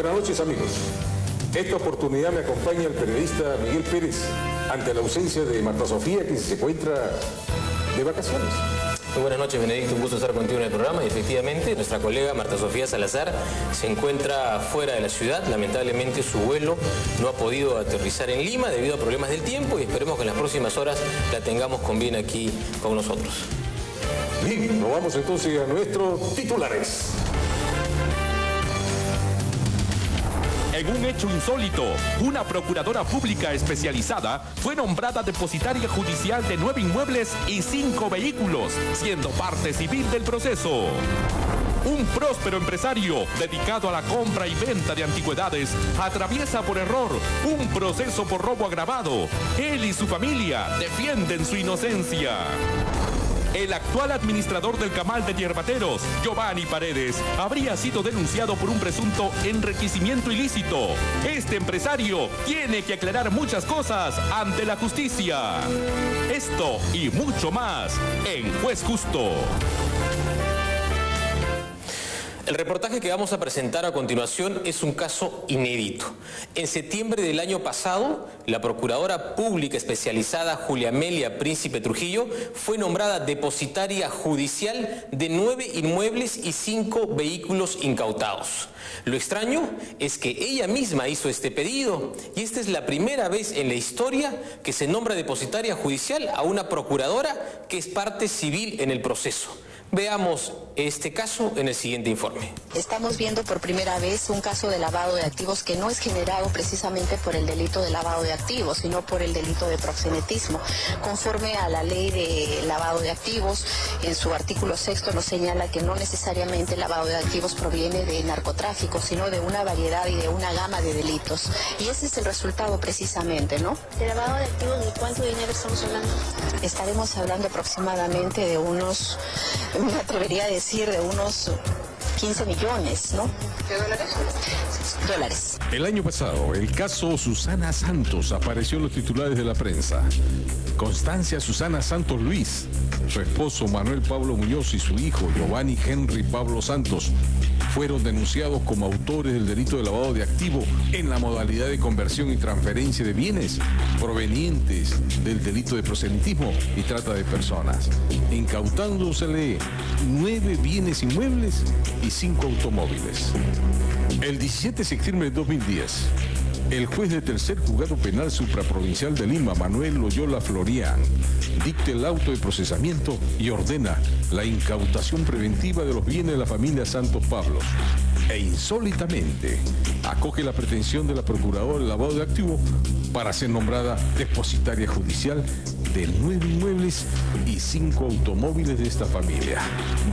Buenas noches, amigos. Esta oportunidad me acompaña el periodista Miguel Pérez ante la ausencia de Marta Sofía, que se encuentra de vacaciones. Muy buenas noches, Benedicto, un gusto estar contigo en el programa. Y efectivamente, nuestra colega Marta Sofía Salazar se encuentra fuera de la ciudad. Lamentablemente su vuelo no ha podido aterrizar en Lima debido a problemas del tiempo y esperemos que en las próximas horas la tengamos con bien aquí con nosotros. Bien, nos vamos entonces a nuestros titulares. En un hecho insólito, una procuradora pública especializada fue nombrada depositaria judicial de 9 inmuebles y 5 vehículos, siendo parte civil del proceso. Un próspero empresario dedicado a la compra y venta de antigüedades atraviesa por error un proceso por robo agravado. Él y su familia defienden su inocencia. El actual administrador del Camal de Yerbateros, Giovanni Paredes, habría sido denunciado por un presunto enriquecimiento ilícito. Este empresario tiene que aclarar muchas cosas ante la justicia. Esto y mucho más en Juez Justo. El reportaje que vamos a presentar a continuación es un caso inédito. En septiembre del año pasado, la Procuradora Pública Especializada Julia Amelia Príncipe Trujillo fue nombrada depositaria judicial de 9 inmuebles y 5 vehículos incautados. Lo extraño es que ella misma hizo este pedido y esta es la primera vez en la historia que se nombra depositaria judicial a una procuradora que es parte civil en el proceso. Veamos este caso en el siguiente informe. Estamos viendo por primera vez un caso de lavado de activos que no es generado precisamente por el delito de lavado de activos, sino por el delito de proxenetismo. Conforme a la ley de lavado de activos, en su artículo 6 nos señala que no necesariamente el lavado de activos proviene de narcotráfico, sino de una variedad y de una gama de delitos. Y ese es el resultado precisamente, ¿no? ¿De lavado de activos de cuánto dinero estamos hablando? Estaremos hablando aproximadamente de unos, me atrevería a decir, de unos 15 millones, ¿no? ¿De dólares? Dólares. El año pasado, el caso Susana Santos apareció en los titulares de la prensa. Constancia Susana Santos Luis, su esposo Manuel Pablo Muñoz y su hijo Giovanni Henry Pablo Santos fueron denunciados como autores del delito de lavado de activo en la modalidad de conversión y transferencia de bienes provenientes del delito de proselitismo y trata de personas, incautándosele 9 bienes inmuebles y 5 automóviles. El 17 de septiembre de 2010, el juez de tercer juzgado penal supraprovincial de Lima, Manuel Loyola Florián, dicta el auto de procesamiento y ordena la incautación preventiva de los bienes de la familia Santos Pablos. E insólitamente acoge la pretensión de la procuradora de lavado de activos para ser nombrada depositaria judicial de 9 inmuebles y 5 automóviles de esta familia,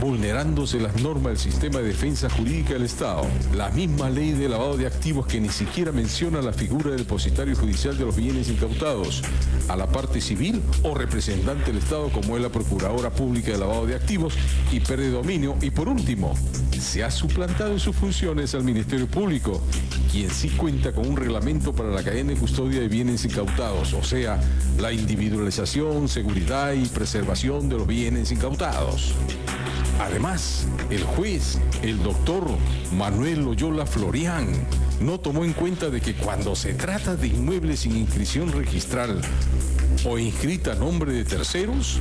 vulnerándose las normas del sistema de defensa jurídica del Estado, la misma ley de lavado de activos que ni siquiera menciona la figura del depositario judicial de los bienes incautados, a la parte civil o representante del Estado como es la Procuradora Pública de Lavado de Activos y Predominio, y por último, se ha suplantado en sus funciones al Ministerio Público, quien sí cuenta con un reglamento para la cadena de custodia de bienes incautados, o sea, la individualización, seguridad y preservación de los bienes incautados. Además, el juez, el doctor Manuel Loyola Florián, no tomó en cuenta de que cuando se trata de inmuebles sin inscripción registral o inscrita a nombre de terceros,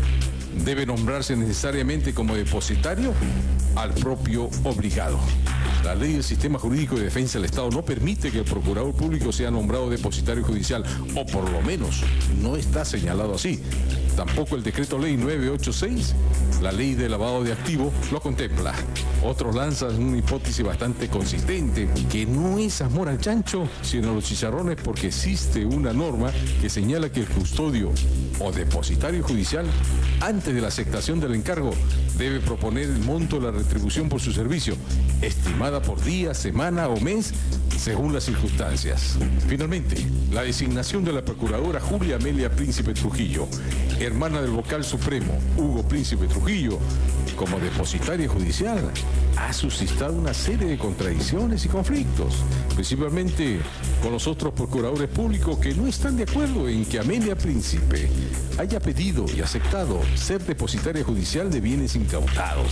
debe nombrarse necesariamente como depositario al propio obligado. La ley del Sistema Jurídico de Defensa del Estado no permite que el procurador público sea nombrado depositario judicial, o por lo menos no está señalado así. Tampoco el decreto ley 986, la ley de lavado de activos, lo contempla. Otros lanzan una hipótesis bastante consistente, que no es amor al chancho, sino a los chicharrones, porque existe una norma que señala que el custodio o depositario judicial, antes de la aceptación del encargo, debe proponer el monto de la retribución por su servicio, estimada por día, semana o mes, según las circunstancias. Finalmente, la designación de la procuradora Julia Amelia Príncipe Trujillo, hermana del vocal supremo Hugo Príncipe Trujillo, como depositaria judicial, ha suscitado una serie de contradicciones y conflictos, principalmente con los otros procuradores públicos que no están de acuerdo en que Amelia Príncipe haya pedido y aceptado ser depositaria judicial de bienes incautados.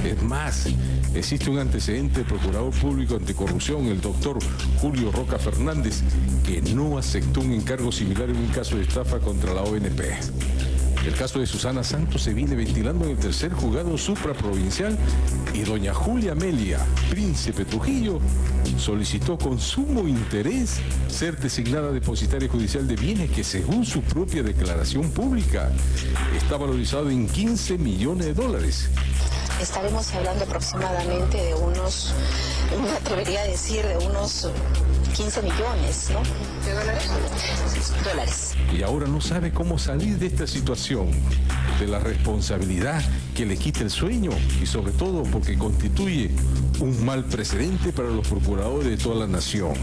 Es más, existe un antecedente del procurador público anticorrupción, el doctor Julio Roca Fernández, que no aceptó un encargo similar en un caso de estafa contra la ONP. El caso de Susana Santos se viene ventilando en el tercer juzgado supraprovincial y doña Julia Amelia Príncipe Trujillo solicitó con sumo interés ser designada depositaria judicial de bienes que, según su propia declaración pública, está valorizado en $15 millones. Estaremos hablando aproximadamente de unos, me atrevería a decir, de unos 15 millones, ¿no? ¿De dólares? Dólares. Y ahora no sabe cómo salir de esta situación, de la responsabilidad que le quita el sueño y sobre todo porque constituye un mal precedente para los procuradores de toda la nación.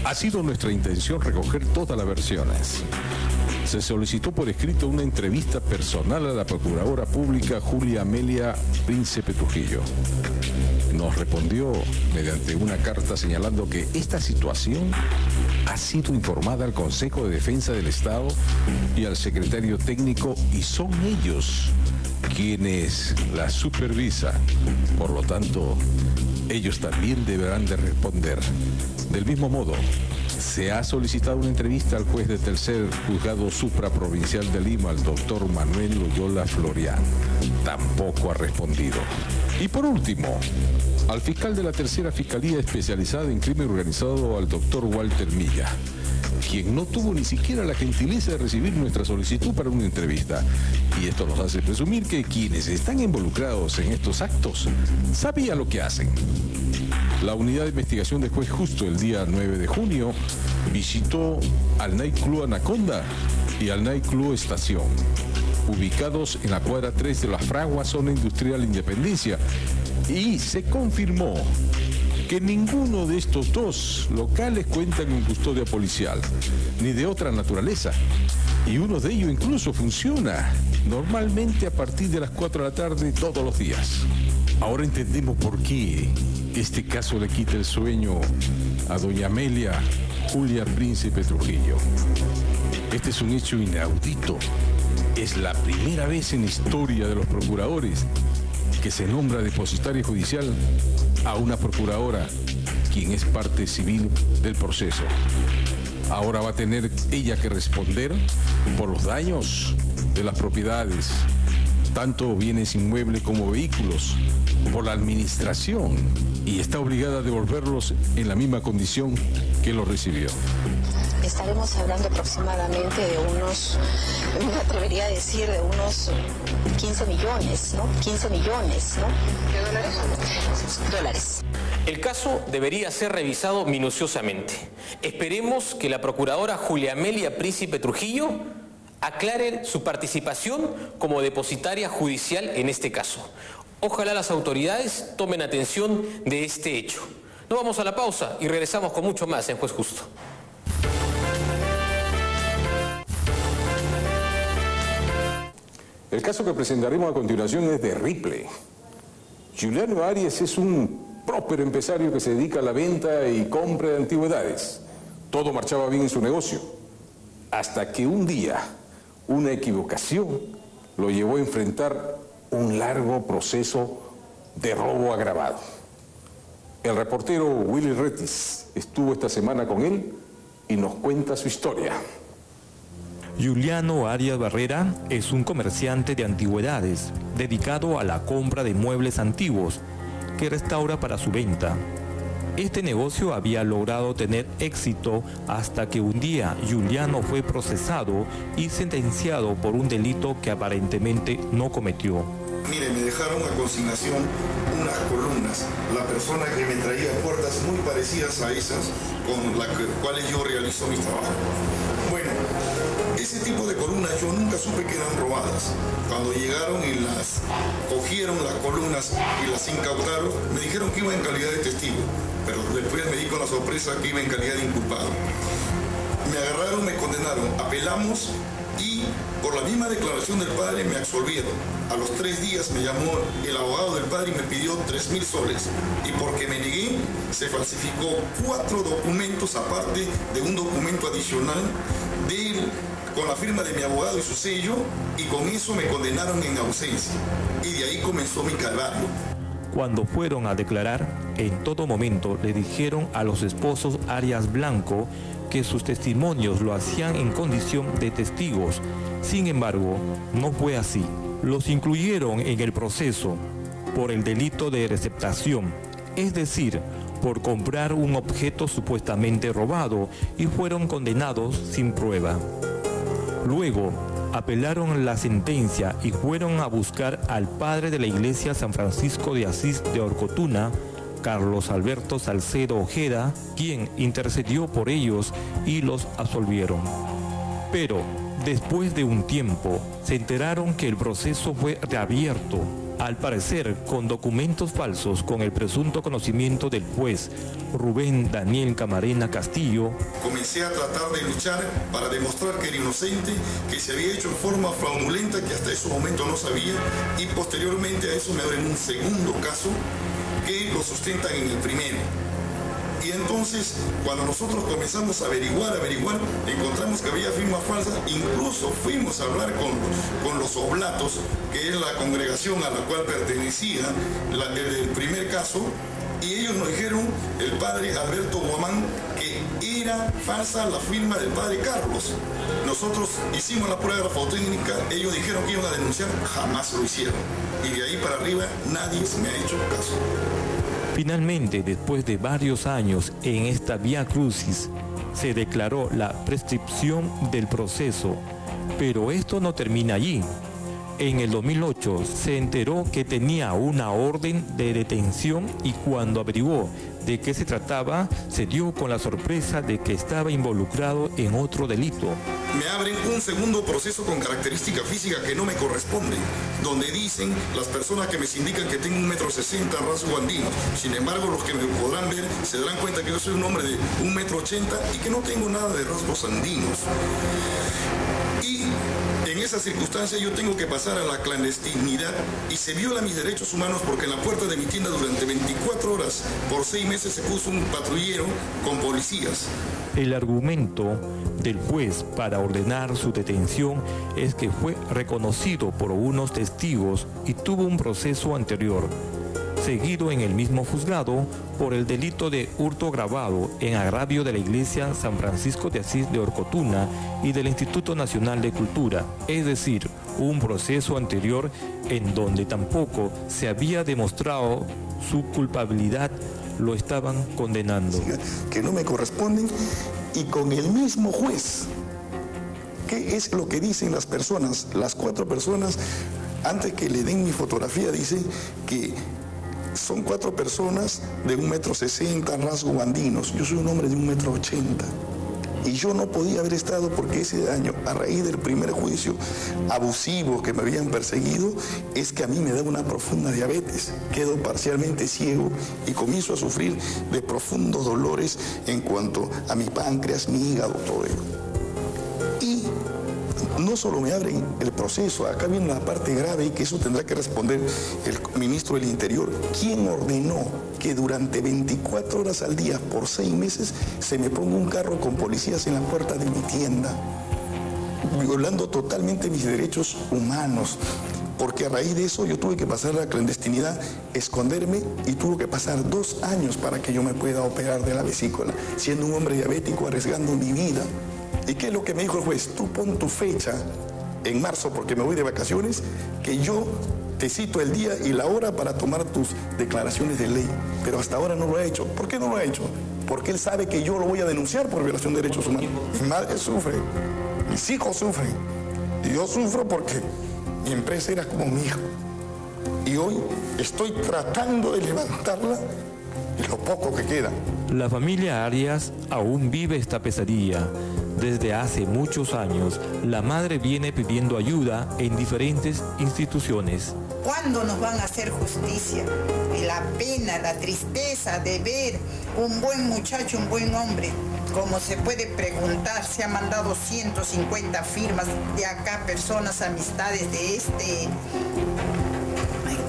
Ha sido nuestra intención recoger todas las versiones. Se solicitó por escrito una entrevista personal a la procuradora pública Julia Amelia Príncipe Trujillo. Nos respondió mediante una carta señalando que esta situación ha sido informada al Consejo de Defensa del Estado y al secretario técnico y son ellos quienes la supervisan. Por lo tanto, ellos también deberán de responder. Del mismo modo, se ha solicitado una entrevista al juez de tercer juzgado supraprovincial de Lima, el doctor Manuel Loyola Florián. Tampoco ha respondido. Y por último, al fiscal de la tercera fiscalía especializada en crimen organizado, al doctor Walter Milla, quien no tuvo ni siquiera la gentileza de recibir nuestra solicitud para una entrevista. Y esto nos hace presumir que quienes están involucrados en estos actos sabían lo que hacen. La unidad de investigación del juez Justo el día 9 de junio visitó al Nightclub Anaconda y al Nightclub Estación, ubicados en la cuadra 3 de la Fragua, zona industrial Independencia, y se confirmó que ninguno de estos dos locales cuenta con custodia policial, ni de otra naturaleza, y uno de ellos incluso funciona normalmente a partir de las 4 de la tarde todos los días. Ahora entendemos por qué este caso le quita el sueño a doña Amelia Julia Príncipe Trujillo. Este es un hecho inaudito. Es la primera vez en la historia de los procuradores que se nombra depositaria judicial a una procuradora quien es parte civil del proceso. Ahora va a tener ella que responder por los daños de las propiedades, tanto bienes inmuebles como vehículos, por la administración, y está obligada a devolverlos en la misma condición que los recibió. Estaremos hablando aproximadamente de unos, me atrevería a decir, de unos 15 millones, ¿no? 15 millones, ¿no? ¿De dólares? Dólares. El caso debería ser revisado minuciosamente. Esperemos que la procuradora Julia Amelia Príncipe Trujillo aclare su participación como depositaria judicial en este caso. Ojalá las autoridades tomen atención de este hecho. Nos vamos a la pausa y regresamos con mucho más en Juez Justo. El caso que presentaremos a continuación es de Ripley. Juliano Arias es un próspero empresario que se dedica a la venta y compra de antigüedades. Todo marchaba bien en su negocio, hasta que un día una equivocación lo llevó a enfrentar un largo proceso de robo agravado. El reportero Willy Retis estuvo esta semana con él y nos cuenta su historia. Juliano Arias Barrera es un comerciante de antigüedades dedicado a la compra de muebles antiguos que restaura para su venta. Este negocio había logrado tener éxito hasta que un día Juliano fue procesado y sentenciado por un delito que aparentemente no cometió. Mire, me dejaron a consignación unas columnas. La persona que me traía puertas muy parecidas a esas con las cuales yo realizo mi trabajo. Bueno, ese tipo de columnas yo nunca supe que eran robadas. Cuando llegaron y las cogieron las columnas y las incautaron, me dijeron que iba en calidad de testigo, pero después me di con la sorpresa que iba en calidad de inculpado. Me agarraron, me condenaron, apelamos y por la misma declaración del padre me absolvieron. A los 3 días me llamó el abogado del padre y me pidió 3.000 soles. Y porque me negué, se falsificó 4 documentos aparte de un documento adicional de él, con la firma de mi abogado y su sello, y con eso me condenaron en ausencia. Y de ahí comenzó mi calvario. Cuando fueron a declarar, en todo momento le dijeron a los esposos Arias Blanco que sus testimonios lo hacían en condición de testigos. Sin embargo, no fue así. Los incluyeron en el proceso por el delito de receptación, es decir, por comprar un objeto supuestamente robado, y fueron condenados sin prueba. Luego, apelaron la sentencia y fueron a buscar al padre de la iglesia San Francisco de Asís de Orcotuna, Carlos Alberto Salcedo Ojeda, quien intercedió por ellos y los absolvieron. Pero, después de un tiempo, se enteraron que el proceso fue reabierto, al parecer con documentos falsos con el presunto conocimiento del juez Rubén Daniel Camarena Castillo. Comencé a tratar de luchar para demostrar que era inocente, que se había hecho en forma fraudulenta, que hasta ese momento no sabía, y posteriormente a eso me abren un segundo caso que lo sustentan en el primero. Y entonces, cuando nosotros comenzamos a averiguar, encontramos que había firmas falsas. Incluso fuimos a hablar con los oblatos, que es la congregación a la cual pertenecía el primer caso, y ellos nos dijeron, el padre Alberto Guamán, que era falsa la firma del padre Carlos. Nosotros hicimos la prueba fototécnica, ellos dijeron que iban a denunciar, jamás lo hicieron. Y de ahí para arriba nadie se me ha hecho caso. Finalmente, después de varios años en esta vía crucis, se declaró la prescripción del proceso, pero esto no termina allí. En el 2008 se enteró que tenía una orden de detención y cuando averiguó de qué se trataba, se dio con la sorpresa de que estaba involucrado en otro delito. Me abren un segundo proceso con característica física que no me corresponde, donde dicen las personas que me indican que tengo 1,60 m, rasgo andino. Sin embargo, los que me podrán ver se darán cuenta que yo soy un hombre de 1,80 m y que no tengo nada de rasgos andinos. Y en esa circunstancia yo tengo que pasar a la clandestinidad y se violan mis derechos humanos porque en la puerta de mi tienda durante 24 horas por 6 meses se puso un patrullero con policías. El argumento del juez para ordenar su detención es que fue reconocido por unos testigos y tuvo un proceso anterior, seguido en el mismo juzgado por el delito de hurto agravado en agravio de la iglesia San Francisco de Asís de Orcotuna y del Instituto Nacional de Cultura, es decir, un proceso anterior en donde tampoco se había demostrado su culpabilidad, lo estaban condenando. Que no me corresponden, y con el mismo juez. ¿Qué es lo que dicen las personas? Las 4 personas, antes que le den mi fotografía, dicen que son 4 personas de 1,60 m, rasgos andinos. Yo soy un hombre de 1,80 m. Y yo no podía haber estado porque ese año, a raíz del primer juicio abusivo que me habían perseguido, es que a mí me da una profunda diabetes. Quedo parcialmente ciego y comienzo a sufrir de profundos dolores en cuanto a mi páncreas, mi hígado, todo ello. Y no solo me abren el proceso, acá viene la parte grave y que eso tendrá que responder el ministro del Interior. ¿Quién ordenó que durante 24 horas al día por 6 meses se me ponga un carro con policías en la puerta de mi tienda, violando totalmente mis derechos humanos? Porque a raíz de eso yo tuve que pasar a la clandestinidad, esconderme, y tuve que pasar 2 años para que yo me pueda operar de la vesícula, siendo un hombre diabético, arriesgando mi vida. ¿Y qué es lo que me dijo el juez? Tú pon tu fecha en marzo, porque me voy de vacaciones, que yo te cito el día y la hora para tomar tus declaraciones de ley. Pero hasta ahora no lo ha hecho. ¿Por qué no lo ha hecho? Porque él sabe que yo lo voy a denunciar por violación de derechos humanos. Mi madre sufre, mis hijos sufren, y yo sufro porque mi empresa era como mi hijo. Y hoy estoy tratando de levantarla y lo poco que queda. La familia Arias aún vive esta pesadilla. Desde hace muchos años, la madre viene pidiendo ayuda en diferentes instituciones. ¿Cuándo nos van a hacer justicia? Y la pena, la tristeza de ver un buen muchacho, un buen hombre, como se puede preguntar, se han mandado 150 firmas de acá, personas, amistades de este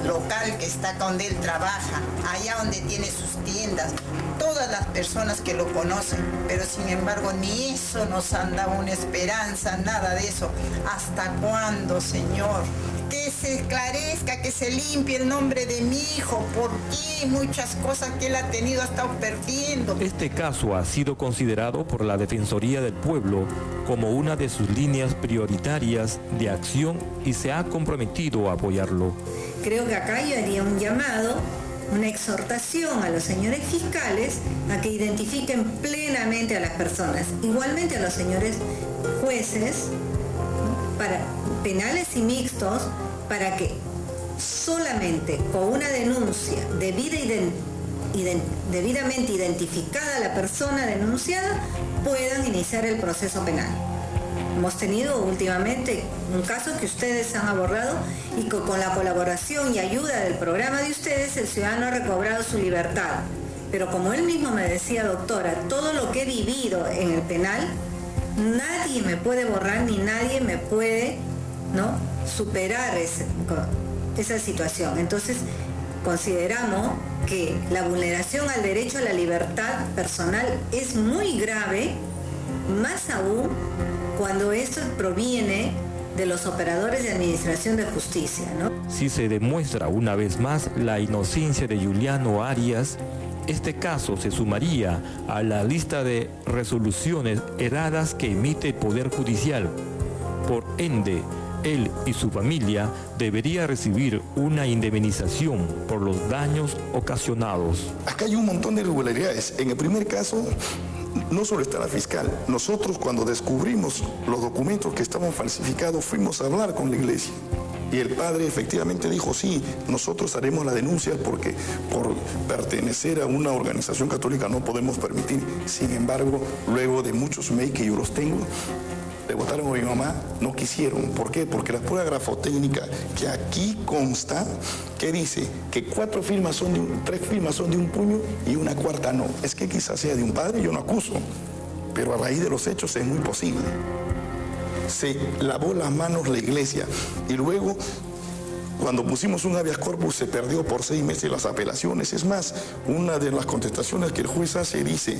local que está donde él trabaja, allá donde tiene sus tiendas, todas las personas que lo conocen, pero sin embargo ni eso nos han dado una esperanza, nada de eso. ¿Hasta cuándo, Señor? Que se esclarezca, que se limpie el nombre de mi hijo, porque muchas cosas que él ha tenido ha estado perdiendo. Este caso ha sido considerado por la Defensoría del Pueblo como una de sus líneas prioritarias de acción y se ha comprometido a apoyarlo. Creo que acá yo haría un llamado, una exhortación a los señores fiscales a que identifiquen plenamente a las personas, igualmente a los señores jueces, para penales y mixtos, para que solamente con una denuncia debidamente identificada a la persona denunciada puedan iniciar el proceso penal. Hemos tenido últimamente un caso que ustedes han abordado y con la colaboración y ayuda del programa de ustedes el ciudadano ha recobrado su libertad. Pero como él mismo me decía, doctora, todo lo que he vivido en el penal, nadie me puede borrar ni nadie me puede, ¿no?, superar esa situación. Entonces, consideramos que la vulneración al derecho a la libertad personal es muy grave, más aún cuando esto proviene de los operadores de administración de justicia, ¿no? Si se demuestra una vez más la inocencia de Giuliano Arias, este caso se sumaría a la lista de resoluciones erradas que emite el Poder Judicial. Por ende, él y su familia debería recibir una indemnización por los daños ocasionados. Acá hay un montón de irregularidades. En el primer caso, no solo está la fiscal. Nosotros, cuando descubrimos los documentos que estaban falsificados, fuimos a hablar con la iglesia. Y el padre efectivamente dijo, sí, nosotros haremos la denuncia porque por pertenecer a una organización católica no podemos permitir. Sin embargo, luego de muchos mails que yo los tengo, le votaron a mi mamá, no quisieron. ¿Por qué? Porque la prueba grafotécnica que aquí consta, que dice que 3 firmas son de un puño y una cuarta no. Es que quizás sea de un padre, yo no acuso, pero a raíz de los hechos es muy posible. Se lavó las manos la iglesia y luego, cuando pusimos un habeas corpus, se perdió por 6 meses las apelaciones. Es más, una de las contestaciones que el juez hace dice: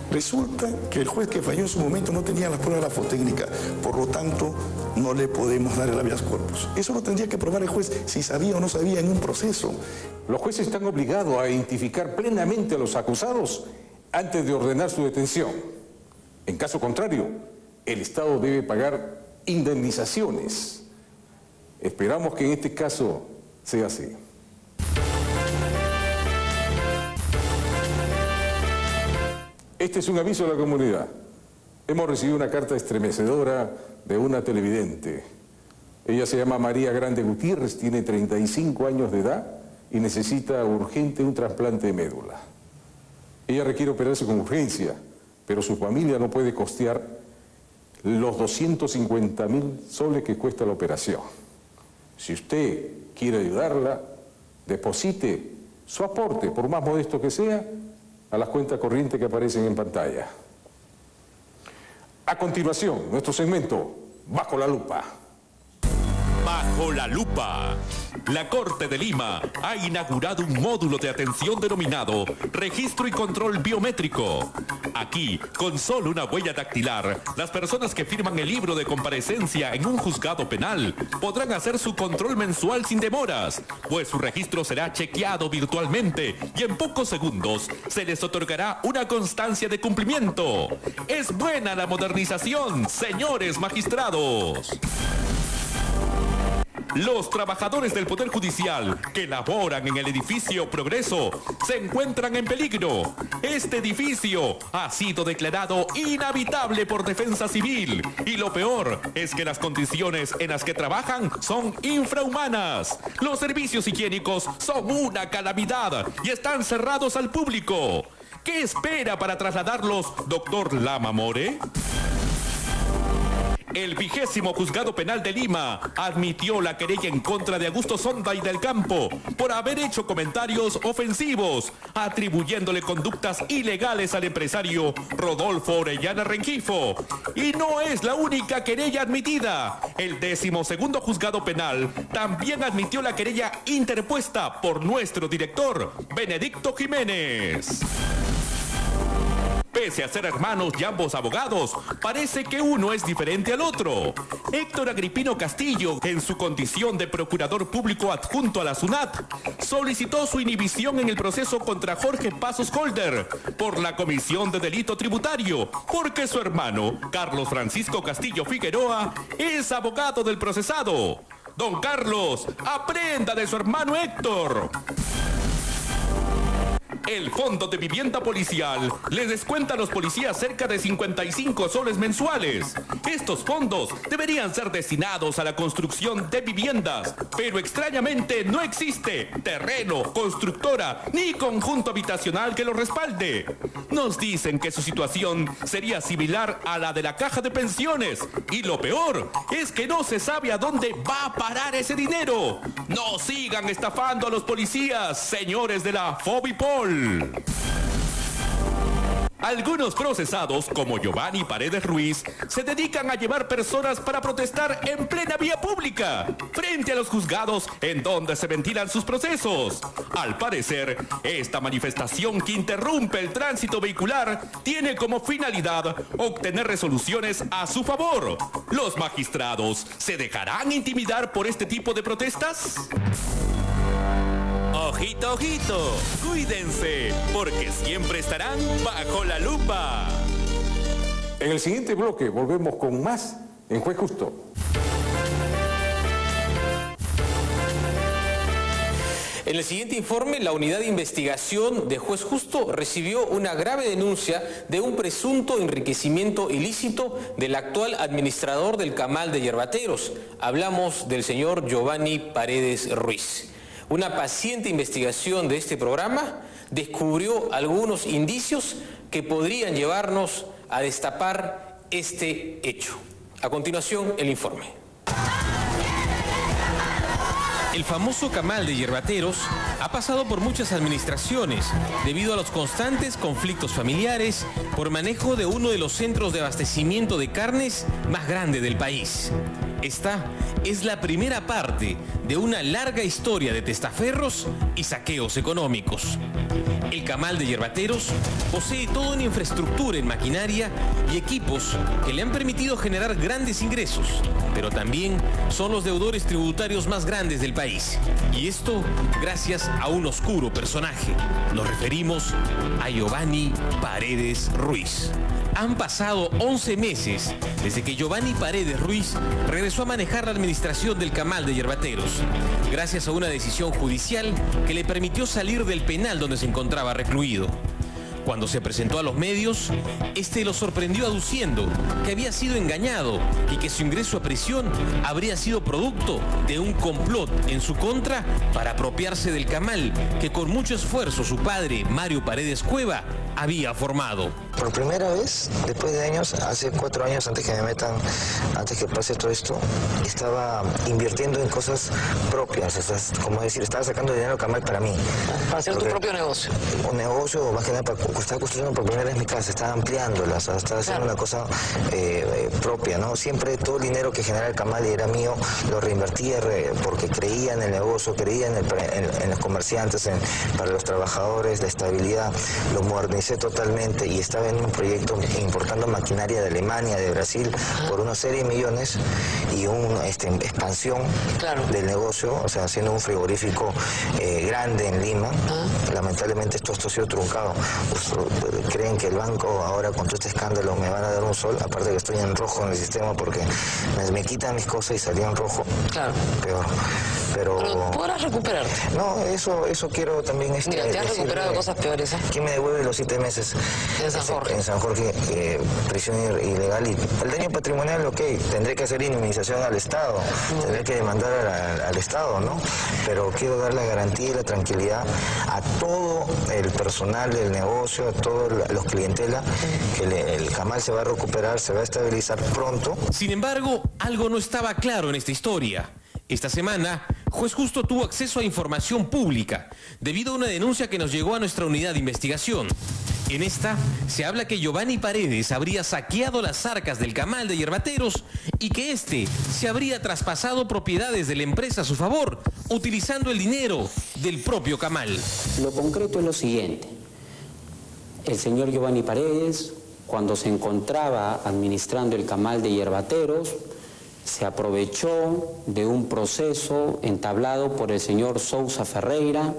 resulta que el juez que falló en su momento no tenía la prueba grafotécnica, por lo tanto no le podemos dar el habeas corpus. Eso lo tendría que probar el juez si sabía o no sabía en un proceso. Los jueces están obligados a identificar plenamente a los acusados antes de ordenar su detención. En caso contrario, el Estado debe pagar indemnizaciones. Esperamos que en este caso sea así. Este es un aviso a la comunidad. Hemos recibido una carta estremecedora de una televidente. Ella se llama María Grande Gutiérrez, tiene 35 años de edad y necesita urgente un trasplante de médula. Ella requiere operarse con urgencia, pero su familia no puede costear los 250.000 soles que cuesta la operación. Si usted quiere ayudarla, deposite su aporte, por más modesto que sea, a las cuentas corrientes que aparecen en pantalla. A continuación, nuestro segmento Bajo la Lupa. Bajo la Lupa. La Corte de Lima ha inaugurado un módulo de atención denominado Registro y Control Biométrico. Aquí, con solo una huella dactilar, las personas que firman el libro de comparecencia en un juzgado penal podrán hacer su control mensual sin demoras, pues su registro será chequeado virtualmente y en pocos segundos se les otorgará una constancia de cumplimiento. Es buena la modernización, señores magistrados. Los trabajadores del Poder Judicial que laboran en el edificio Progreso se encuentran en peligro. Este edificio ha sido declarado inhabitable por Defensa Civil y lo peor es que las condiciones en las que trabajan son infrahumanas. Los servicios higiénicos son una calamidad y están cerrados al público. ¿Qué espera para trasladarlos, doctor Lama More? El 20º Juzgado Penal de Lima admitió la querella en contra de Augusto Sonda y del Campo por haber hecho comentarios ofensivos, atribuyéndole conductas ilegales al empresario Rodolfo Orellana Rengifo. Y no es la única querella admitida. El 12º Juzgado Penal también admitió la querella interpuesta por nuestro director, Benedicto Jiménez. Pese a ser hermanos y ambos abogados, parece que uno es diferente al otro. Héctor Agripino Castillo, en su condición de procurador público adjunto a la SUNAT, solicitó su inhibición en el proceso contra Jorge Pasos Holder por la comisión de delito tributario, porque su hermano, Carlos Francisco Castillo Figueroa, es abogado del procesado. Don Carlos, aprenda de su hermano Héctor. El Fondo de Vivienda Policial les descuenta a los policías cerca de 55 soles mensuales. Estos fondos deberían ser destinados a la construcción de viviendas, pero extrañamente no existe terreno, constructora ni conjunto habitacional que lo respalde. Nos dicen que su situación sería similar a la de la caja de pensiones, y lo peor es que no se sabe a dónde va a parar ese dinero. No sigan estafando a los policías, señores de la FOBIPOL. Algunos procesados, como Giovanni Paredes Ruiz, se dedican a llevar personas para protestar en plena vía pública, frente a los juzgados en donde se ventilan sus procesos. Al parecer, esta manifestación que interrumpe el tránsito vehicular tiene como finalidad obtener resoluciones a su favor. ¿Los magistrados se dejarán intimidar por este tipo de protestas? Ojito, ojito, cuídense, porque siempre estarán bajo la lupa. En el siguiente bloque volvemos con más en Juez Justo. En el siguiente informe, la unidad de investigación de Juez Justo recibió una grave denuncia de un presunto enriquecimiento ilícito del actual administrador del Camal de Yerbateros. Hablamos del señor Giovanni Paredes Ruiz. Una paciente investigación de este programa descubrió algunos indicios que podrían llevarnos a destapar este hecho. A continuación, el informe. El famoso Camal de Yerbateros ha pasado por muchas administraciones debido a los constantes conflictos familiares por manejo de uno de los centros de abastecimiento de carnes más grande del país. Esta es la primera parte de una larga historia de testaferros y saqueos económicos. El Camal de Yerbateros posee toda una infraestructura en maquinaria y equipos que le han permitido generar grandes ingresos, pero también son los deudores tributarios más grandes del país. Y esto gracias a un oscuro personaje. Nos referimos a Giovanni Paredes Ruiz. Han pasado 11 meses desde que Giovanni Paredes Ruiz regresó a manejar la administración del Camal de Yerbateros, gracias a una decisión judicial que le permitió salir del penal donde se encontraba recluido. Cuando se presentó a los medios, este lo sorprendió aduciendo que había sido engañado y que su ingreso a prisión habría sido producto de un complot en su contra para apropiarse del Camal que con mucho esfuerzo su padre, Mario Paredes Cueva, había formado. Por primera vez, después de años, hace 4 años antes que me metan, antes que pase todo esto, estaba invirtiendo en cosas propias, o sea, como decir, estaba sacando dinero Camal para mí. Para hacer tu propio negocio. Un negocio, más que nada, estaba construyendo por primera vez mi casa, estaba ampliándola, o sea, estaba haciendo una cosa propia, ¿no? Siempre todo el dinero que generaba el Camal y era mío, lo reinvertía porque creía en el negocio, creía en los comerciantes, para los trabajadores, la estabilidad, lo modernicé totalmente y estaba en un proyecto importando maquinaria de Alemania, de Brasil, por una serie de millones y una expansión del negocio, o sea, haciendo un frigorífico grande en Lima. Lamentablemente esto ha sido truncado. Creen que el banco ahora con todo este escándalo me van a dar un sol, aparte que estoy en rojo en el sistema porque me quitan mis cosas y salí en rojo. Claro. Peor. Pero podrás recuperarte. No, eso quiero también Mira, te has recuperado cosas peores, ¿eh? ¿Quién me devuelve los 7 meses? En San Jorge. En San Jorge, prisión ilegal. Y el daño patrimonial, ok, tendré que hacer indemnización al Estado, tendré que demandar al Estado, ¿no? Pero quiero dar la garantía y la tranquilidad a todo el personal del negocio, a todos los clientelas, que el Camal se va a recuperar, se va a estabilizar pronto. Sin embargo, algo no estaba claro en esta historia. Esta semana, Juez Justo tuvo acceso a información pública debido a una denuncia que nos llegó a nuestra unidad de investigación. En esta se habla que Giovanni Paredes habría saqueado las arcas del Camal de Yerbateros y que este se habría traspasado propiedades de la empresa a su favor, utilizando el dinero del propio Camal. Lo concreto es lo siguiente. El señor Giovanni Paredes, cuando se encontraba administrando el Camal de Yerbateros, se aprovechó de un proceso entablado por el señor Sousa Ferreira.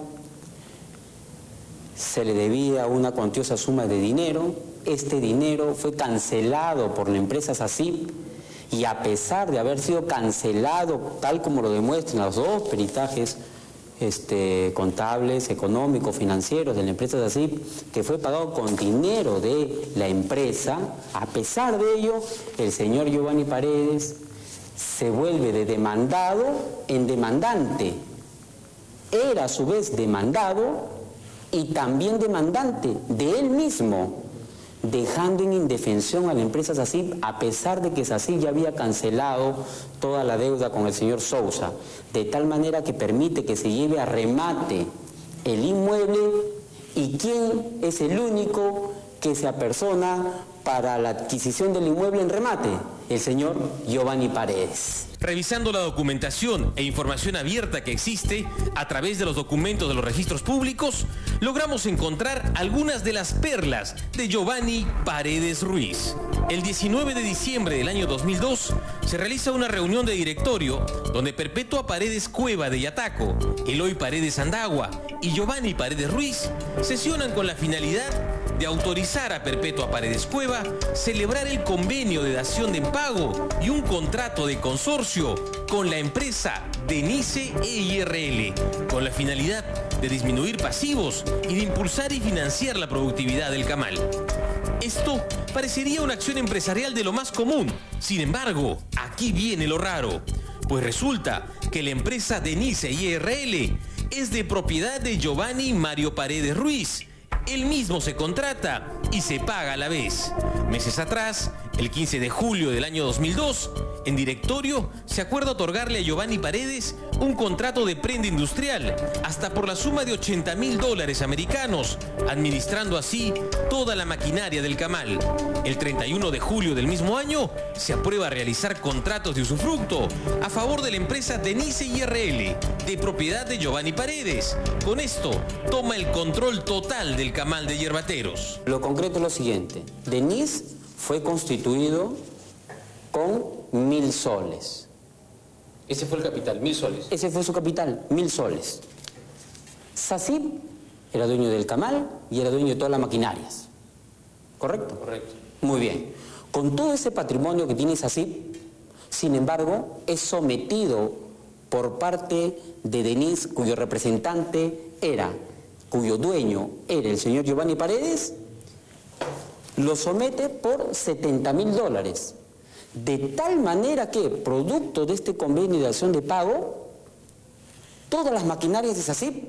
Se le debía una cuantiosa suma de dinero. Este dinero fue cancelado por la empresa SACIP y a pesar de haber sido cancelado, tal como lo demuestran los dos peritajes contables, económicos, financieros de la empresa SACIP, que fue pagado con dinero de la empresa, a pesar de ello, el señor Giovanni Paredes se vuelve de demandado en demandante. Era a su vez demandado y también demandante de él mismo, dejando en indefensión a la empresa SACIP, a pesar de que SACIP ya había cancelado toda la deuda con el señor Sousa, de tal manera que permite que se lleve a remate el inmueble. ¿Y quién es el único que se apersona para la adquisición del inmueble en remate? El señor Giovanni Paredes. Revisando la documentación e información abierta que existe a través de los documentos de los registros públicos, logramos encontrar algunas de las perlas de Giovanni Paredes Ruiz. El 19 de diciembre del año 2002 se realiza una reunión de directorio donde Perpetua Paredes Cueva de Yataco, Eloy Paredes Andagua y Giovanni Paredes Ruiz sesionan con la finalidad de autorizar a Perpetua Paredes Cueva celebrar el convenio de dación de pago y un contrato de consorcio con la empresa Denice EIRL, con la finalidad de disminuir pasivos y de impulsar y financiar la productividad del Camal. Esto parecería una acción empresarial de lo más común. Sin embargo, aquí viene lo raro, pues resulta que la empresa Denice EIRL es de propiedad de Giovanni Mario Paredes Ruiz. Él mismo se contrata y se paga a la vez. Meses atrás, el 15 de julio del año 2002, en directorio se acuerda otorgarle a Giovanni Paredes un contrato de prenda industrial hasta por la suma de $80.000 americanos, administrando así toda la maquinaria del Camal. El 31 de julio del mismo año se aprueba realizar contratos de usufructo a favor de la empresa Denice IRL, de propiedad de Giovanni Paredes. Con esto toma el control total del Camal de Yerbateros. Lo concreto es lo siguiente. Denice fue constituido con 1.000 soles. Ese fue el capital, 1.000 soles. Ese fue su capital, 1.000 soles. SACIP era dueño del Camal y era dueño de todas las maquinarias. ¿Correcto? Correcto. Muy bien. Con todo ese patrimonio que tiene SACIP, sin embargo, es sometido por parte de Denice, cuyo dueño era el señor Giovanni Paredes, lo somete por $70.000. De tal manera que, producto de este convenio de acción de pago, todas las maquinarias de SACIP,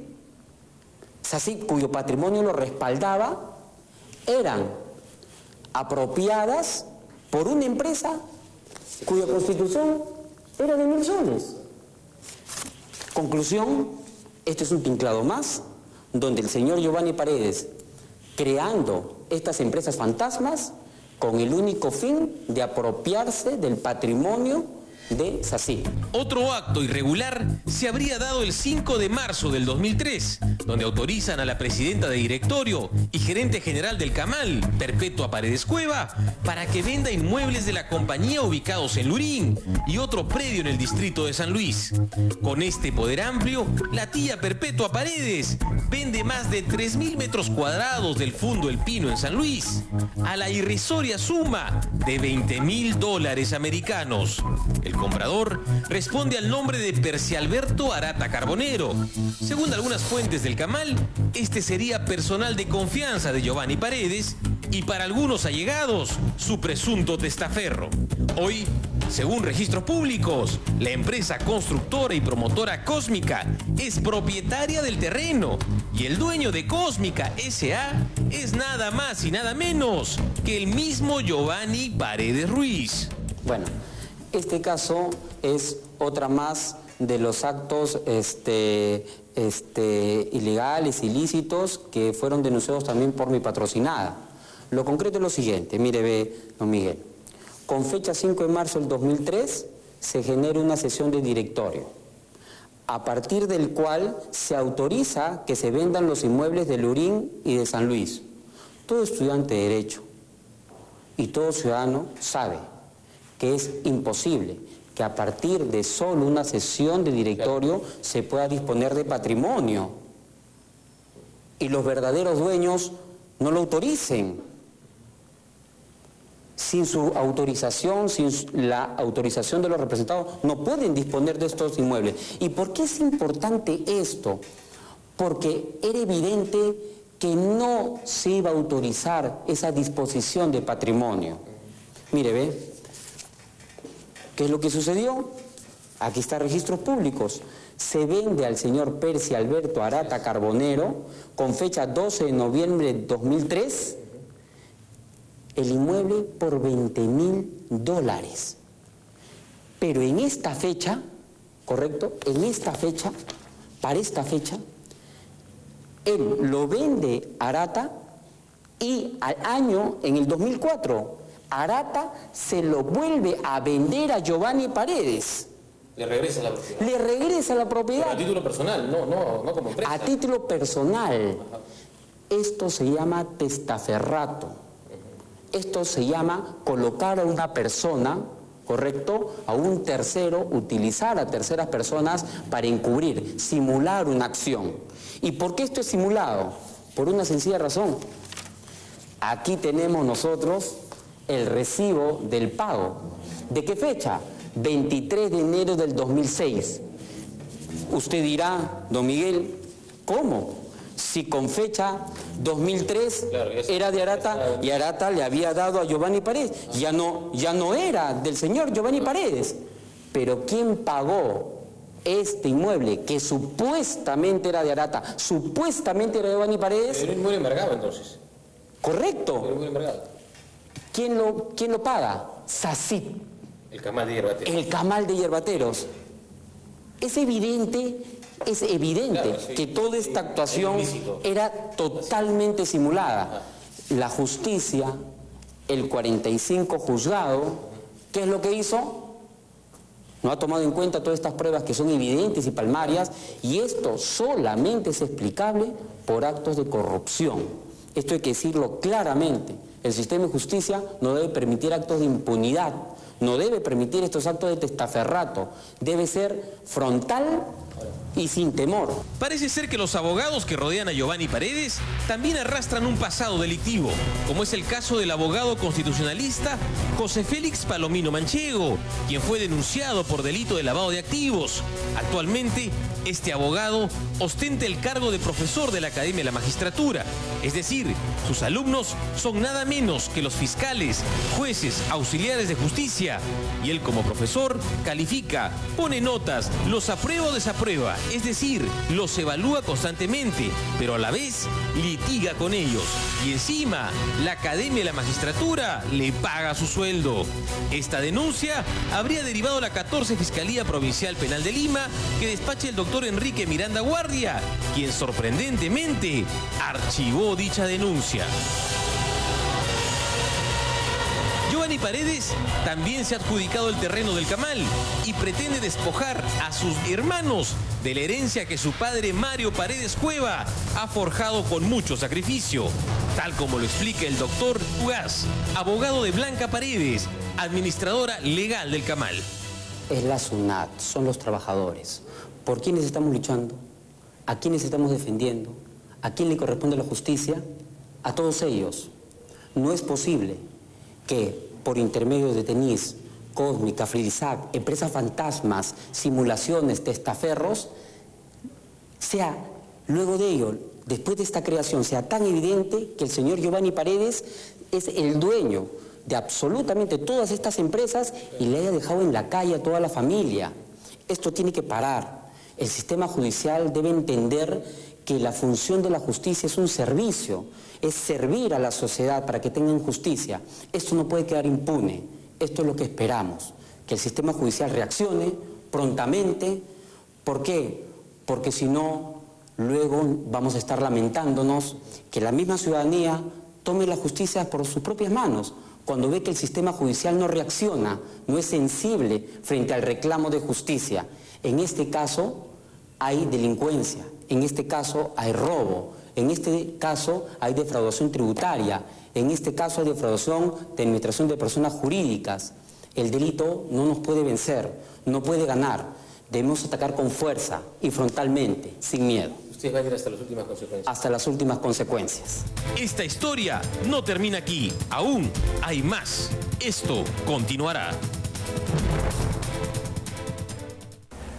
cuyo patrimonio lo respaldaba, eran apropiadas por una empresa cuya constitución era de 1.000 soles. Conclusión, este es un tinglado más, donde el señor Giovanni Paredes, creando estas empresas fantasmas, con el único fin de apropiarse del patrimonio de SACIP. Otro acto irregular se habría dado el 5 de marzo del 2003, donde autorizan a la presidenta de directorio y gerente general del Camal, Perpetua Paredes Cueva, para que venda inmuebles de la compañía ubicados en Lurín y otro predio en el distrito de San Luis. Con este poder amplio, la tía Perpetua Paredes vende más de 3.000 metros cuadrados del Fundo El Pino en San Luis, a la irrisoria suma de $20.000 americanos. El comprador responde al nombre de Percialberto Arata Carbonero. Según algunas fuentes del Camal, este sería personal de confianza de Giovanni Paredes y para algunos allegados, su presunto testaferro. Hoy, según registros públicos, la empresa constructora y promotora Cósmica es propietaria del terreno y el dueño de Cósmica S.A. es nada más y nada menos que el mismo Giovanni Paredes Ruiz. Bueno, este caso es otra más de los actos ilegales, ilícitos, que fueron denunciados también por mi patrocinada. Lo concreto es lo siguiente, mire, don Miguel. Con fecha 5 de marzo del 2003 se genera una sesión de directorio, a partir del cual se autoriza que se vendan los inmuebles de Lurín y de San Luis. Todo estudiante de Derecho y todo ciudadano sabe que es imposible que a partir de solo una sesión de directorio se pueda disponer de patrimonio y los verdaderos dueños no lo autoricen. Sin su autorización, sin la autorización de los representados, no pueden disponer de estos inmuebles. ¿Y por qué es importante esto? Porque era evidente que no se iba a autorizar esa disposición de patrimonio. Mire, ve, ¿qué es lo que sucedió? Aquí están registros públicos. Se vende al señor Percialberto Arata Carbonero, con fecha 12 de noviembre de 2003, el inmueble por $20.000. Pero en esta fecha, ¿correcto? En esta fecha, para esta fecha, él lo vende a Arata y al año, en el 2004, Arata se lo vuelve a vender a Giovanni Paredes. Le regresa la propiedad. Le regresa la propiedad. Pero a título personal, no como empresa. A título personal. Esto se llama testaferrato. Esto se llama colocar a una persona, ¿correcto?, a un tercero, utilizar a terceras personas para encubrir, simular una acción. ¿Y por qué esto es simulado? Por una sencilla razón. Aquí tenemos nosotros el recibo del pago. ¿De qué fecha? 23 de enero del 2006. Usted dirá, don Miguel, ¿cómo? Si con fecha 2003 era de Arata y Arata le había dado a Giovanni Paredes. Ya no era del señor Giovanni Paredes. Pero ¿quién pagó este inmueble que supuestamente era de Arata, supuestamente era de Giovanni Paredes? Pero era un inmueble embargado entonces. Correcto. Era un inmueble embargado. ¿Quién lo paga? SACIP. El Camal de Yerbateros. El Camal de Yerbateros. Es evidente claro, sí, que toda esta actuación era totalmente simulada. La justicia, el 45 juzgado, ¿qué es lo que hizo? No ha tomado en cuenta todas estas pruebas que son evidentes y palmarias, y esto solamente es explicable por actos de corrupción. Esto hay que decirlo claramente. El sistema de justicia no debe permitir actos de impunidad, no debe permitir estos actos de testaferrato, debe ser frontal y sin temor. Parece ser que los abogados que rodean a Giovanni Paredes también arrastran un pasado delictivo, como es el caso del abogado constitucionalista José Félix Palomino Manchego, quien fue denunciado por delito de lavado de activos. Actualmente, este abogado ostenta el cargo de profesor de la Academia de la Magistratura, es decir, sus alumnos son nada menos que los fiscales, jueces, auxiliares de justicia, y él como profesor califica, pone notas, los aprueba o desaprueba, es decir, los evalúa constantemente, pero a la vez litiga con ellos, y encima la Academia de la Magistratura le paga su sueldo. Esta denuncia habría derivado la 14 Fiscalía Provincial Penal de Lima, que despacha el doctor Enrique Miranda Guardia, quien sorprendentemente archivó dicha denuncia. Giovanni Paredes también se ha adjudicado el terreno del Camal y pretende despojar a sus hermanos de la herencia que su padre Mario Paredes Cueva ha forjado con mucho sacrificio, tal como lo explica el doctor Ugaz, abogado de Blanca Paredes, administradora legal del Camal. Es la SUNAT, son los trabajadores. ¿Por quiénes estamos luchando? ¿A quiénes estamos defendiendo? ¿A quién le corresponde la justicia? A todos ellos. No es posible que por intermedio de TENIS, Cósmica, Fridisac, empresas fantasmas, simulaciones, testaferros, sea luego de ello, después de esta creación, sea tan evidente que el señor Giovanni Paredes es el dueño de absolutamente todas estas empresas y le haya dejado en la calle a toda la familia. Esto tiene que parar. El sistema judicial debe entender que la función de la justicia es un servicio, es servir a la sociedad para que tengan justicia. Esto no puede quedar impune. Esto es lo que esperamos, que el sistema judicial reaccione prontamente. ¿Por qué? Porque si no, luego vamos a estar lamentándonos que la misma ciudadanía tome la justicia por sus propias manos, cuando ve que el sistema judicial no reacciona, no es sensible frente al reclamo de justicia. En este caso hay delincuencia, en este caso hay robo, en este caso hay defraudación tributaria, en este caso hay defraudación de administración de personas jurídicas. El delito no nos puede vencer, no puede ganar. Debemos atacar con fuerza y frontalmente, sin miedo. Ustedes van a ir hasta las últimas consecuencias. Hasta las últimas consecuencias. Esta historia no termina aquí, aún hay más. Esto continuará.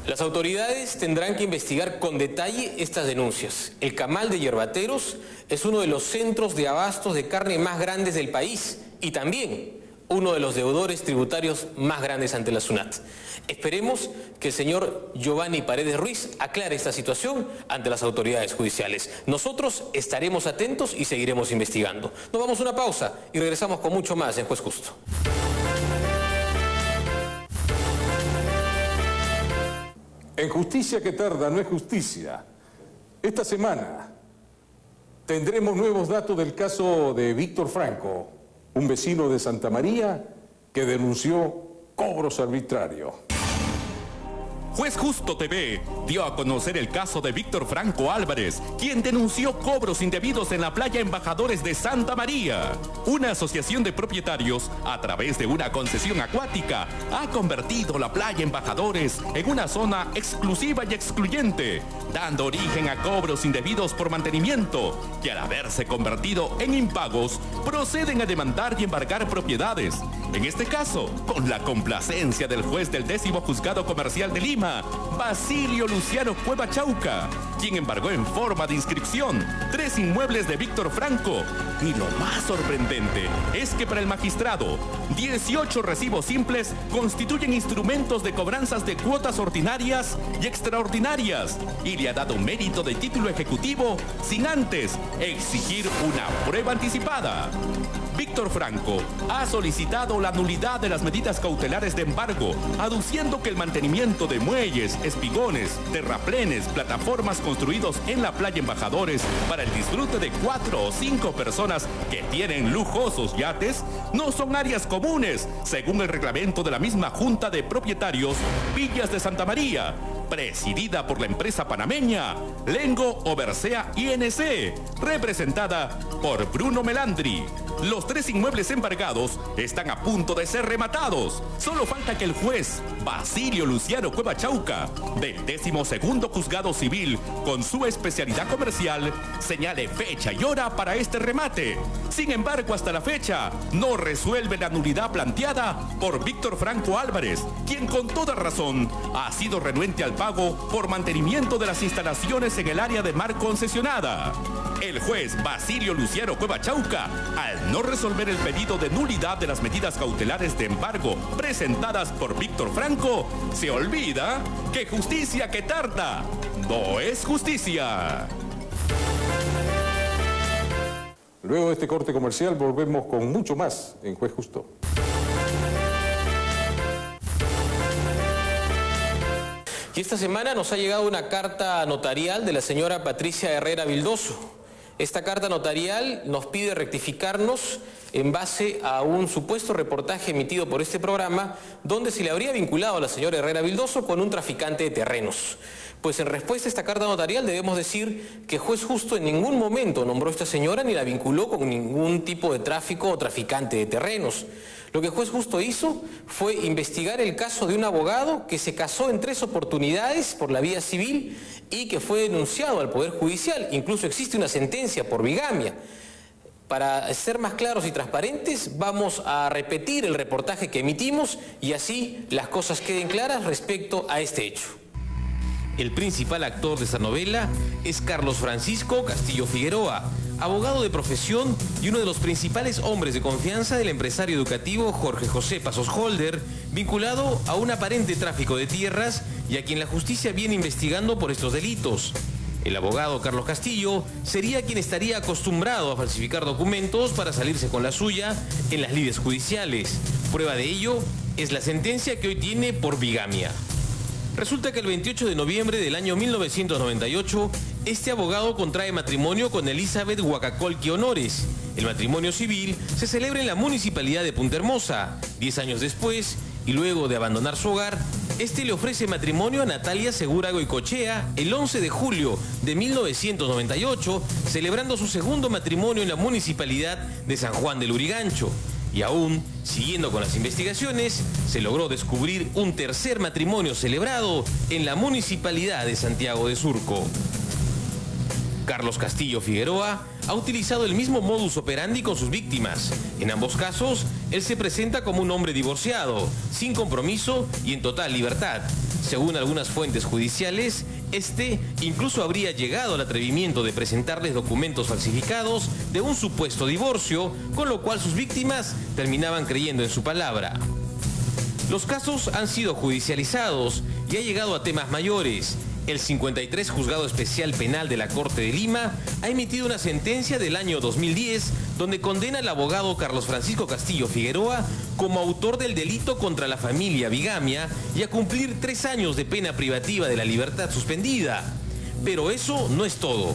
Las autoridades tendrán que investigar con detalle estas denuncias. El Camal de Yerbateros es uno de los centros de abastos de carne más grandes del país y también uno de los deudores tributarios más grandes ante la SUNAT. Esperemos que el señor Giovanni Paredes Ruiz aclare esta situación ante las autoridades judiciales. Nosotros estaremos atentos y seguiremos investigando. Nos vamos a una pausa y regresamos con mucho más en Juez Justo. En justicia que tarda no es justicia. Esta semana tendremos nuevos datos del caso de Víctor Franco, un vecino de Santa María que denunció cobros arbitrarios. Juez Justo TV dio a conocer el caso de Víctor Franco Álvarez, quien denunció cobros indebidos en la playa Embajadores de Santa María. Una asociación de propietarios, a través de una concesión acuática, ha convertido la playa Embajadores en una zona exclusiva y excluyente, dando origen a cobros indebidos por mantenimiento, que al haberse convertido en impagos, proceden a demandar y embargar propiedades. En este caso, con la complacencia del juez del 10º Juzgado Comercial de Lima, Basilio Luciano Cueva Chauca, quien embargó en forma de inscripción 3 inmuebles de Víctor Franco. Y lo más sorprendente es que para el magistrado, 18 recibos simples constituyen instrumentos de cobranzas de cuotas ordinarias y extraordinarias, y le ha dado mérito de título ejecutivo sin antes exigir una prueba anticipada. Víctor Franco ha solicitado la nulidad de las medidas cautelares de embargo, aduciendo que el mantenimiento de muelles, espigones, terraplenes, plataformas construidos en la playa Embajadores para el disfrute de 4 o 5 personas que tienen lujosos yates no son áreas comunes, según el reglamento de la misma Junta de Propietarios Villas de Santa María, presidida por la empresa panameña Lengo Oversea INC, representada por Bruno Melandri. Los 3 inmuebles embargados están a punto de ser rematados. Solo falta que el juez Basilio Luciano Cueva Chauca, del 12º Juzgado Civil, con su especialidad comercial, señale fecha y hora para este remate. Sin embargo, hasta la fecha, no resuelve la nulidad planteada por Víctor Franco Álvarez, quien con toda razón ha sido renuente al pago por mantenimiento de las instalaciones en el área de mar concesionada. El juez Basilio Luciano Cueva Chauca, al no resolver el pedido de nulidad de las medidas cautelares de embargo presentadas por Víctor Franco, se olvida que justicia que tarda no es justicia. Luego de este corte comercial volvemos con mucho más en Juez Justo. Y esta semana nos ha llegado una carta notarial de la señora Patricia Herrera Vildoso. Esta carta notarial nos pide rectificarnos en base a un supuesto reportaje emitido por este programa donde se le habría vinculado a la señora Herrera Vildoso con un traficante de terrenos. Pues en respuesta a esta carta notarial debemos decir que Juez Justo en ningún momento nombró a esta señora ni la vinculó con ningún tipo de tráfico o traficante de terrenos. Lo que Juez Justo hizo fue investigar el caso de un abogado que se casó en 3 oportunidades por la vía civil y que fue denunciado al Poder Judicial. Incluso existe una sentencia por bigamia. Para ser más claros y transparentes, vamos a repetir el reportaje que emitimos y así las cosas queden claras respecto a este hecho. El principal actor de esta novela es Carlos Francisco Castillo Figueroa, abogado de profesión y uno de los principales hombres de confianza del empresario educativo Jorge José Passos Holder, vinculado a un aparente tráfico de tierras y a quien la justicia viene investigando por estos delitos. El abogado Carlos Castillo sería quien estaría acostumbrado a falsificar documentos para salirse con la suya en las lides judiciales. Prueba de ello es la sentencia que hoy tiene por bigamia. Resulta que el 28 de noviembre del año 1998, este abogado contrae matrimonio con Elizabeth Huacacolqui Honores. El matrimonio civil se celebra en la municipalidad de Punta Hermosa. 10 años después, y luego de abandonar su hogar, este le ofrece matrimonio a Natalia Segura Goicochea el 11 de julio de 1998, celebrando su segundo matrimonio en la municipalidad de San Juan del Urigancho. Y aún, siguiendo con las investigaciones, se logró descubrir un tercer matrimonio celebrado en la municipalidad de Santiago de Surco. Carlos Castillo Figueroa ha utilizado el mismo modus operandi con sus víctimas. En ambos casos, él se presenta como un hombre divorciado, sin compromiso y en total libertad. Según algunas fuentes judiciales, este incluso habría llegado al atrevimiento de presentarles documentos falsificados de un supuesto divorcio, con lo cual sus víctimas terminaban creyendo en su palabra. Los casos han sido judicializados y ha llegado a temas mayores. El 53 Juzgado Especial Penal de la Corte de Lima ha emitido una sentencia del año 2010 donde condena al abogado Carlos Francisco Castillo Figueroa como autor del delito contra la familia bigamia y a cumplir 3 años de pena privativa de la libertad suspendida. Pero eso no es todo.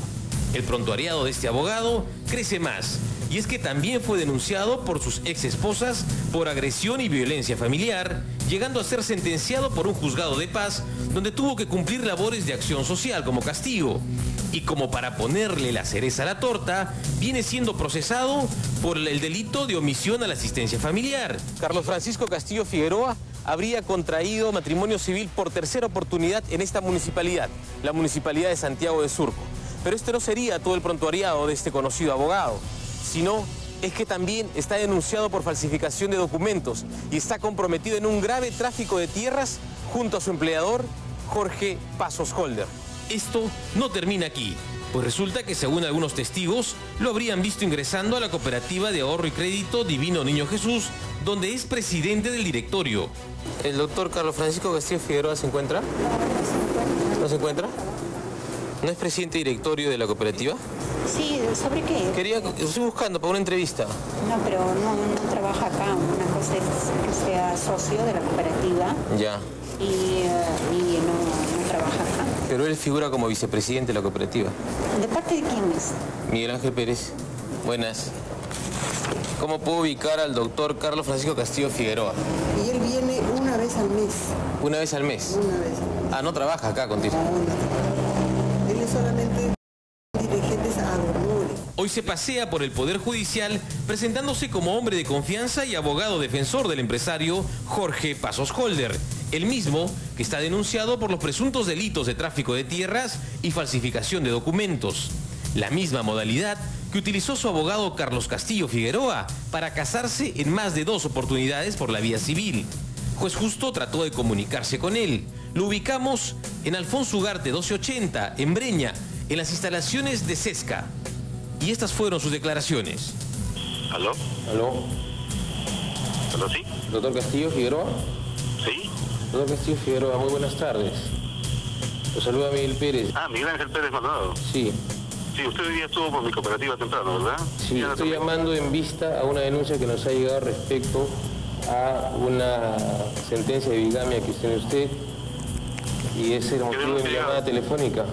El prontuariado de este abogado crece más. Y es que también fue denunciado por sus ex esposas por agresión y violencia familiar, llegando a ser sentenciado por un juzgado de paz donde tuvo que cumplir labores de acción social como castigo. Y como para ponerle la cereza a la torta, viene siendo procesado por el delito de omisión a la asistencia familiar. Carlos Francisco Castillo Figueroa habría contraído matrimonio civil por tercera oportunidad en esta municipalidad, la municipalidad de Santiago de Surco. Pero este no sería todo el prontuariado de este conocido abogado, sino es que también está denunciado por falsificación de documentos y está comprometido en un grave tráfico de tierras junto a su empleador, Jorge Passos Holder. Esto no termina aquí, pues resulta que según algunos testigos, lo habrían visto ingresando a la cooperativa de ahorro y crédito Divino Niño Jesús, donde es presidente del directorio. ¿El doctor Carlos Francisco Castillo Figueroa se encuentra? ¿No se encuentra? ¿No es presidente directorio de la cooperativa? Sí, ¿sobre qué? Estoy buscando para una entrevista. No, pero no trabaja acá. Una cosa es que sea socio de la cooperativa. Ya. Y no trabaja acá. Pero él figura como vicepresidente de la cooperativa. ¿De parte de quién es? Miguel Ángel Pérez. Buenas. ¿Cómo puedo ubicar al doctor Carlos Francisco Castillo Figueroa? Y él viene una vez al mes. ¿Una vez al mes? Una vez. Ah, no trabaja acá contigo. No. Él es solamente dirigentes a honores. Hoy se pasea por el Poder Judicial presentándose como hombre de confianza y abogado defensor del empresario Jorge Passos Holder, el mismo que está denunciado por los presuntos delitos de tráfico de tierras y falsificación de documentos. La misma modalidad que utilizó su abogado Carlos Castillo Figueroa para casarse en más de 2 oportunidades por la vía civil. Juez Justo trató de comunicarse con él. Lo ubicamos en Alfonso Ugarte 1280, en Breña, en las instalaciones de Sesca. Y estas fueron sus declaraciones. ¿Aló? ¿Aló? ¿Aló, sí? ¿Doctor Castillo Figueroa? Sí. Doctor Castillo Figueroa, muy buenas tardes. Lo saluda Miguel Pérez. Ah, Miguel Ángel Pérez Maldonado. Sí. Sí, usted hoy día estuvo por mi cooperativa temprano, ¿verdad? Sí, estoy llamando en vista a una denuncia que nos ha llegado respecto a una sentencia de bigamia que tiene usted. Y ese es el motivo de mi llamada telefónica.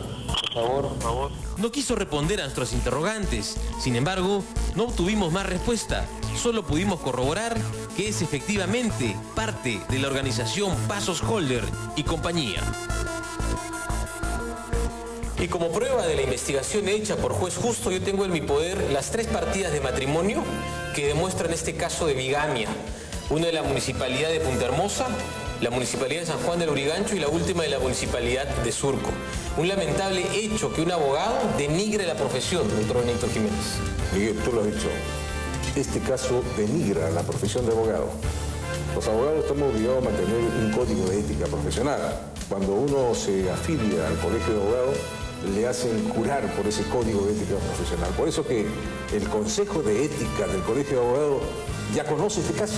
Por favor. No quiso responder a nuestros interrogantes. Sin embargo, no obtuvimos más respuesta. Solo pudimos corroborar que es efectivamente parte de la organización Passos Holder y compañía. Y como prueba de la investigación hecha por Juez Justo, yo tengo en mi poder las 3 partidas de matrimonio que demuestran este caso de bigamia. Una de la Municipalidad de Punta Hermosa, la Municipalidad de San Juan del Urigancho y la última de la Municipalidad de Surco. Un lamentable hecho que un abogado denigre la profesión del doctor Benito Jiménez. Miguel, tú lo has dicho. Este caso denigra la profesión de abogado. Los abogados estamos obligados a mantener un código de ética profesional. Cuando uno se afilia al colegio de abogados, le hacen jurar por ese código de ética profesional. Por eso que el Consejo de Ética del Colegio de Abogados ya conoce este caso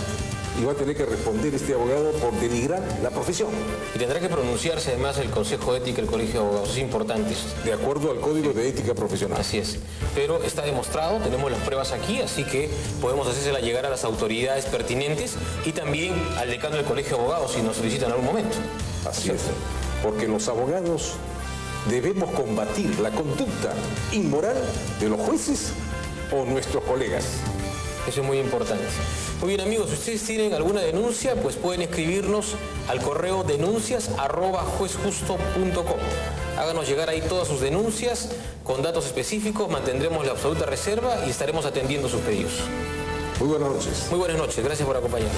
y va a tener que responder este abogado por denigrar la profesión. Y tendrá que pronunciarse además el Consejo de Ética del Colegio de Abogados. Es importante eso. De acuerdo al Código de Ética Profesional. Así es. Pero está demostrado, tenemos las pruebas aquí, así que podemos hacérsela llegar a las autoridades pertinentes y también al decano del Colegio de Abogados si nos solicitan en algún momento. Así es. Porque los abogados debemos combatir la conducta inmoral de los jueces o nuestros colegas. Eso es muy importante. Muy bien, amigos, si ustedes tienen alguna denuncia, pues pueden escribirnos al correo denuncias@juezjusto.com. Háganos llegar ahí todas sus denuncias con datos específicos, mantendremos la absoluta reserva y estaremos atendiendo sus pedidos. Muy buenas noches. Muy buenas noches, gracias por acompañarnos.